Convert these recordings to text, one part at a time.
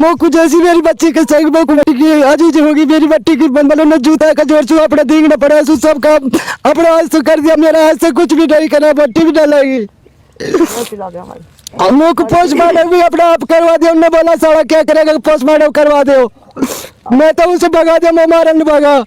मोकू जैसी मेरी बच्ची के संग मोकू की अजीज होगी मेरी बच्ची की बनबलो न जूता का जोर से अपने दींगना पड़ा सु सब काम अपने हाथ से कर दिया मेरा हाथ से कुछ भी नहीं करना बट्टी भी न लगी हम लोग को पोस्टमार्टम भी अपना आप करवा दिया उन्होंने बोला सारा क्या करेगा पोस्टमार्टम करवा दो मैं तो उसे भगा दिया मैं मारन भगा।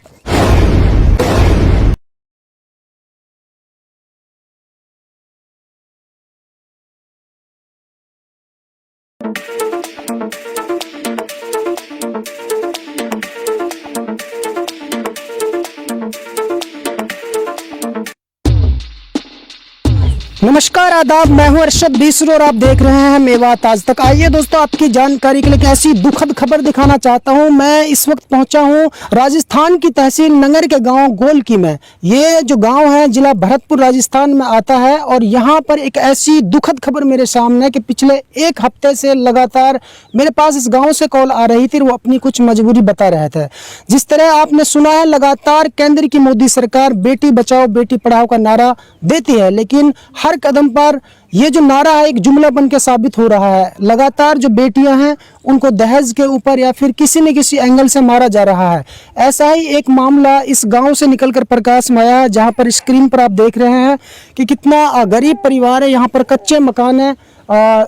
नमस्कार आदाब, मैं हूं अरशद बीसरो और आप देख रहे हैं मेवात आज तक। आइए दोस्तों, आपकी जानकारी के लिए एक ऐसी दुखद खबर दिखाना चाहता हूं। मैं इस वक्त पहुंचा हूं राजस्थान की तहसील नंगर के गांव गोलकी में। ये जो गांव है जिला भरतपुर राजस्थान में आता है और यहां पर एक ऐसी दुखद खबर मेरे सामने कि पिछले एक हफ्ते से लगातार मेरे पास इस गाँव से कॉल आ रही थी। वो अपनी कुछ मजबूरी बता रहे थे। जिस तरह आपने सुना है, लगातार केंद्र की मोदी सरकार बेटी बचाओ बेटी पढ़ाओ का नारा देती है, लेकिन हर कदम पर ये जो नारा है एक जुमला बन के साबित हो रहा है। लगातार जो बेटियां हैं उनको दहेज के ऊपर या फिर किसी न किसी एंगल से मारा जा रहा है। ऐसा ही एक मामला इस गांव से निकलकर प्रकाश में आया, जहां पर स्क्रीन पर आप देख रहे हैं कि कितना गरीब परिवार है। यहाँ पर कच्चे मकान है।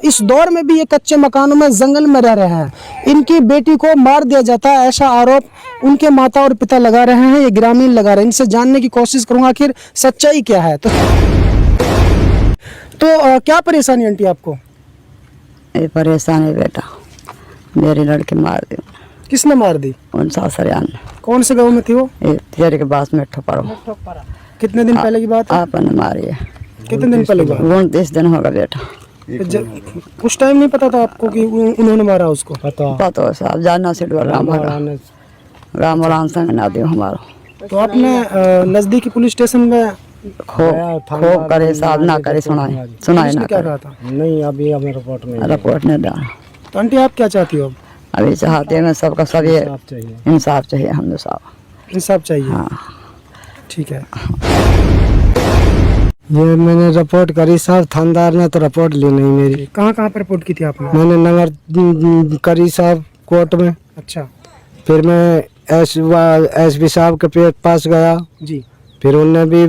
इस दौर में भी ये कच्चे मकानों में जंगल में रह रहे हैं। इनकी बेटी को मार दिया जाता है, ऐसा आरोप उनके माता और पिता लगा रहे हैं, ये ग्रामीण लगा रहे हैं। इनसे जानने की कोशिश करूंगा आखिर सच्चाई क्या है। तो क्या परेशानी आंटी आपको? ये परेशान है बेटा, मेरी लड़की मार दी। किसने मार दी? उन सासरियान ने। कौन से गांव में थी वो? तेरे के पास में ठोपड़ो। कितने दिन पहले की बात है? आपने मारी है। कितने दिन पहले की बात? 29 दिन होगा बेटा। उस टाइम नहीं पता था आपको कि उन्होंने मारा उसको? पता साहब जानना से राम संग ना दियो हमारा। तो आपने नजदीकी पुलिस स्टेशन में खूब करे साहब ना करे सुनाए ना क्या कहा था? नहीं, अभी हमें रिपोर्ट नहीं डाला। तो आंटी आप क्या चाहती हो? अभी चाहते हैं सबका सब ये इंसाफ चाहिए, हम साहब इंसाफ चाहिए। हाँ ठीक है। ये मैंने रिपोर्ट करी साहब, थानेदार ने तो रिपोर्ट ली नहीं मेरी। कहाँ पर रिपोर्ट की थी आपने? मैंने नगर करी साहब कोर्ट में। अच्छा। फिर मैं एसपी साहब के पास गया जी, फिर उन्होंने भी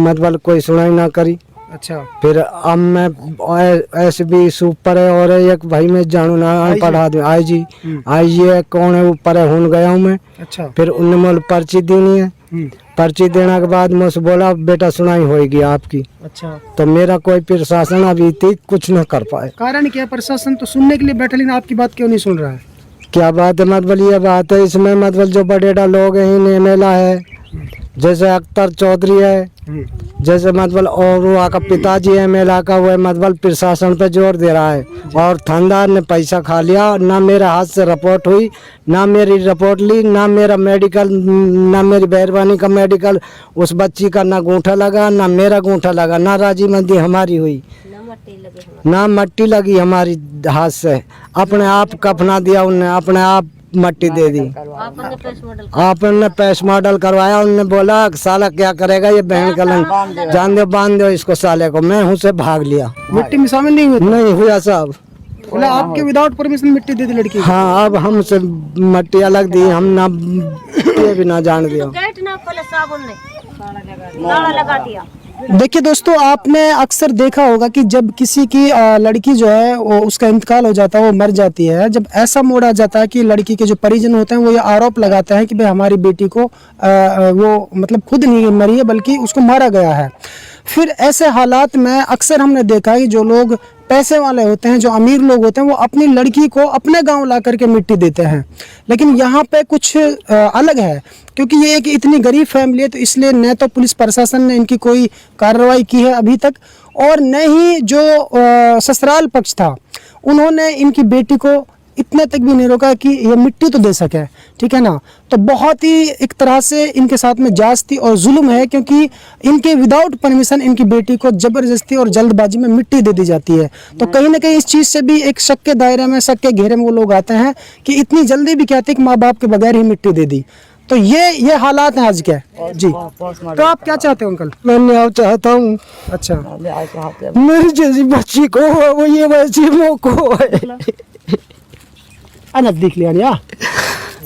मतलब कोई सुनाई ना करी। अच्छा। फिर अब मैं एसपी सुपर है और एक भाई मैं जानू ना पढ़ा दूं आई जी है कौन है ऊपर है हूं गया हूँ मैं। अच्छा। फिर उन्होंने मुझे पर्ची देनी है। पर्ची देने के बाद मुझसे बोला बेटा सुनाई होगी आपकी। अच्छा। तो मेरा कोई प्रशासन अभी तक कुछ न कर पाए। कारण क्या? प्रशासन तो सुनने के लिए बैठा, लेकिन आपकी बात क्यों नहीं सुन रहा है? क्या बात है? मतलब ये बात है इसमें, मतलब जो बड़े लोग हैं, एमएलए है जैसे अख्तर चौधरी है, जैसे मतलब और वहाँ का पिताजी है एमएलए का, वो मतलब प्रशासन पे जोर दे रहा है। और थानेदार ने पैसा खा लिया, ना मेरे हाथ से रिपोर्ट हुई, ना मेरी रिपोर्ट ली, ना मेरा मेडिकल, ना मेरी मेहरबानी का मेडिकल उस बच्ची का ना अंगूठा लगा, ना मेरा अंगूठा लगा, ना राजी मंदी हमारी हुई, ना मट्टी लगी हमारी हाथ से। अपने आप कफना दिया उनने, अपने आप मट्टी दे दी। आपने पेश मॉडल करवाया। उन्होंने बोला साला क्या करेगा ये बहन का जान दो बांध दो इसको साले को। मैं हूँ से भाग लिया। मिट्टी में शामिल नहीं हुई? नहीं हुआ साहब। बोला आपके विदाउट परमिशन मिट्टी दे दी लड़की? हाँ, अब हमसे मट्टी अलग दी, हम ना ये भी ना जान दिया। देखिए दोस्तों, आपने अक्सर देखा होगा कि जब किसी की लड़की जो है वो उसका इंतकाल हो जाता है, वो मर जाती है, जब ऐसा मोड़ आ जाता है कि लड़की के जो परिजन होते हैं वो ये आरोप लगाते हैं कि भाई हमारी बेटी को वो मतलब खुद नहीं मरी है बल्कि उसको मारा गया है। फिर ऐसे हालात में अक्सर हमने देखा है कि जो लोग पैसे वाले होते हैं, जो अमीर लोग होते हैं, वो अपनी लड़की को अपने गांव ला करके मिट्टी देते हैं। लेकिन यहाँ पे कुछ अलग है, क्योंकि ये एक इतनी गरीब फैमिली है, तो इसलिए न तो पुलिस प्रशासन ने इनकी कोई कार्रवाई की है अभी तक, और न ही जो ससुराल पक्ष था उन्होंने इनकी बेटी को इतने तक भी नहीं रोका कि ये मिट्टी तो दे सके। ठीक है ना? तो बहुत ही एक तरह से इनके साथ में जास्ती और जुल्म है, क्योंकि इनके विदाउट परमिशन इनकी बेटी को जबरदस्ती और जल्दबाजी में मिट्टी दे दी जाती है। तो कहीं ना कहीं इस चीज़ से भी एक शक के दायरे में, शक के घेरे में वो लोग आते हैं कि इतनी जल्दी भी क्या थी कि माँ बाप के बगैर ही मिट्टी दे दी। तो ये हालात हैं आज के जी। तो आप क्या चाहते हो अंकल? मैं न्याय चाहता हूँ। अच्छा। मेरी जैसी बच्ची को वो ये वैसी को नजदीक ले आनिया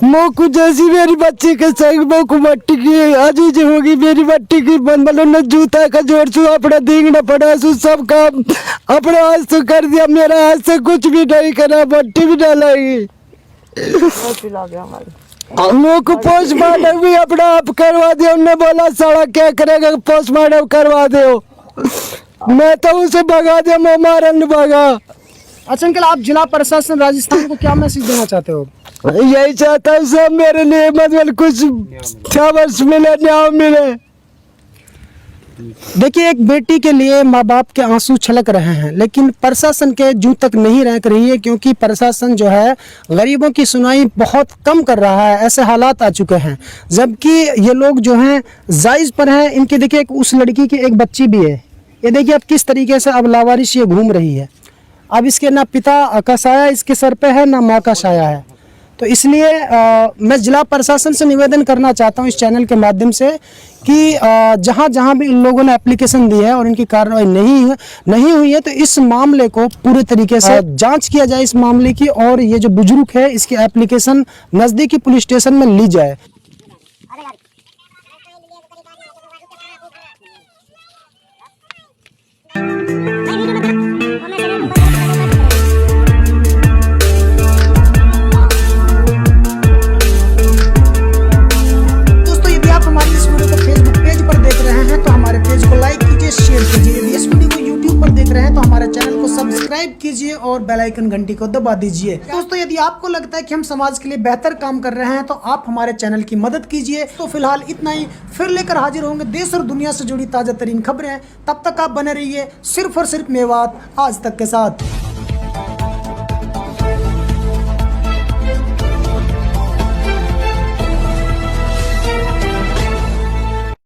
मोकू जैसी मेरी बच्ची के संग मोकू मट्टी की अजीज होगी मेरी मट्टी की बनबलो न जूता का जोड़ सु अपना दींगना पड़ा सु सब काम अपने हाथ से कर दिया मेरा हाथ से कुछ भी नहीं करा मट्टी भी डालेगी मोकू पोस्टमार्टम भी अपना आप करवा दिया उन्होंने बोला साला क्या करेगा पोस्टमार्टम करवा दो मैं तो उसे भगा दिया मैं मारन भगा। अच्छा अंकल, आप जिला प्रशासन राजस्थान को क्या मैसेज देना चाहते हो? यही चाहता हूँ सब मेरे लिए मतलब कुछ खबर मिले न्याय मिले। देखिए, एक बेटी के लिए माँ बाप के आंसू छलक रहे हैं, लेकिन प्रशासन के जूं तक नहीं रह रही है, क्योंकि प्रशासन जो है गरीबों की सुनवाई बहुत कम कर रहा है। ऐसे हालात आ चुके हैं, जबकि ये लोग जो हैं जायज़ पर हैं। इनके देखिए उस लड़की की एक बच्ची भी है, ये देखिए अब किस तरीके से अब लावारिश ये घूम रही है। अब इसके ना पिता का साया इसके सर पे है ना माँ का साया है। तो इसलिए मैं जिला प्रशासन से निवेदन करना चाहता हूँ इस चैनल के माध्यम से कि जहाँ जहाँ भी इन लोगों ने एप्लीकेशन दी है और इनकी कार्रवाई नहीं हुई है, तो इस मामले को पूरे तरीके से जांच किया जाए इस मामले की, और ये जो बुजुर्ग है इसकी एप्लीकेशन नज़दीकी पुलिस स्टेशन में ली जाए। सब्सक्राइब कीजिए और बेल आइकन घंटी को दबा दीजिए। दोस्तों, यदि आपको लगता है कि हम समाज के लिए बेहतर काम कर रहे हैं तो आप हमारे चैनल की मदद कीजिए। तो फिलहाल इतना ही, फिर लेकर हाजिर होंगे देश और दुनिया से जुड़ी ताजा तरीन खबरें। तब तक आप बने रहिए सिर्फ और सिर्फ मेवात आज तक के साथ।